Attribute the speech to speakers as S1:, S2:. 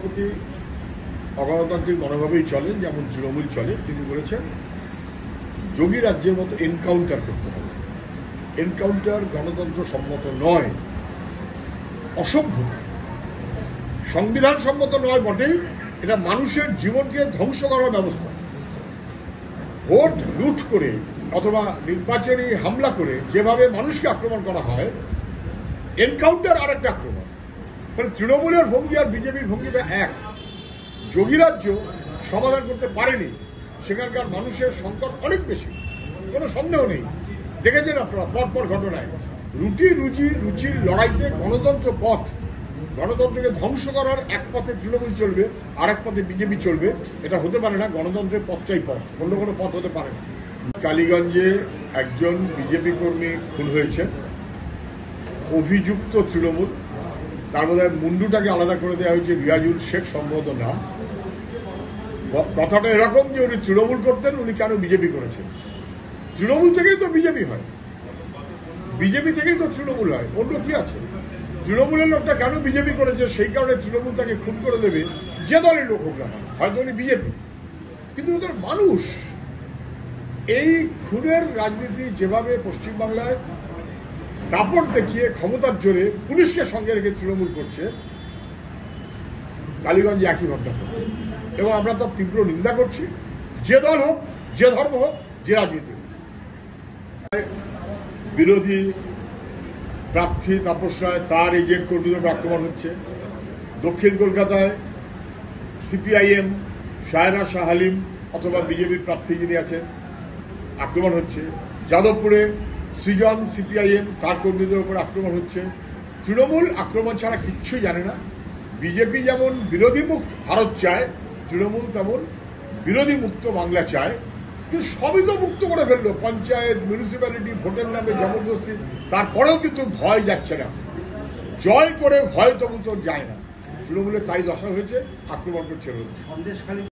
S1: প্রতি অগণতান্ত্রিক মনোভাবেই চলেন, যেমন তৃণমূল চলে। তিনি বলেছেন যোগী রাজ্যের মতো এনকাউন্টার করতে হবে। এনকাউন্টার গণতন্ত্র সম্মত নয়, অসভ্যতা, সংবিধান সম্মত নয় বটেই, এটা মানুষের জীবনকে ধ্বংস করার ব্যবস্থা। ভোট লুট করে অথবা নির্বাচনী হামলা করে যেভাবে মানুষকে আক্রমণ করা হয়, এনকাউন্টার আর একটা আক্রমণ। মানে তৃণমূলের ভঙ্গি আর বিজেপির ভঙ্গিটা এক। যোগী রাজ্য সমাধান করতে পারেনি, সেখানকার মানুষের সংকট অনেক বেশি, কোনো সন্দেহ নেই। দেখেছেন আপনারা পরপর ঘটনায় রুচির লড়াইতে গণতন্ত্রকে ধ্বংস করার এক পথে তৃণমূল চলবে, আর এক পথে বিজেপি চলবে। এটা হতে পারে না। গণতন্ত্রের পথটাই পথ, অন্য কোনো পথ হতে পারে না। কালীগঞ্জে একজন বিজেপি কর্মী খুন হয়েছে, অভিযুক্ত তৃণমূল। তার মধ্যে মুন্ডুটাকে আলাদা করে দেওয়া হয়েছে, রিয়াজুল শেখ সম্ভবত না। কথাটা এরকম যে উনি তৃণমূল করতেন, উনি কেন বিজেপি করেছেন? তৃণমূল থেকেই তো বিজেপি হয়, বিজেপি থেকেই তো তৃণমূল হয়, অন্য কি আছে? তৃণমূলের লোকটা কেন বিজেপি করেছে, সেই কারণে তৃণমূল তাকে খুন করে দেবে, যে দলের লোক হোক না, হয়তো উনি বিজেপি। কিন্তু ওদের মানুষ এই খুনের রাজনীতি যেভাবে পশ্চিমবাংলায় দাপট দেখিয়ে ক্ষমতার জোরে পুলিশকে সঙ্গে রেখে তৃণমূল করছে, কালীগঞ্জে একই ঘটনা ঘটবে। এবং আমরা তার তীব্র নিন্দা করছি, যে দল হোক, যে ধর্ম হোক, যে রাজনীতি হোক। বিরোধী প্রার্থী তাপস রায়, তার এজেন্ট কর্মীদের আক্রমণ হচ্ছে। দক্ষিণ কলকাতায় সিপিআইএম শায়রা শাহ হালিম অথবা বিজেপির প্রার্থী যিনি আছেন, আক্রমণ হচ্ছে। যাদবপুরে সৃজন সিপিআইএম, তার কর্মীদের উপর আক্রমণ হচ্ছে। তৃণমূল আক্রমণ ছাড়া কিচ্ছুই জানে না। বিজেপি যেমন বিরোধী মুক্ত ভারত চায়, তৃণমূল তেমন বিরোধী মুক্ত বাংলা চায়। কিন্তু সবই তো মুক্ত করে ফেললো, পঞ্চায়েত, মিউনিসিপ্যালিটি, ভোটের নামে জবরদস্তি। তারপরেও কিন্তু ভয় যাচ্ছে না। জয় করে ভয় তবু তো যায় না। তৃণমূলের তাই দশা হয়েছে, আক্রমণ করছে।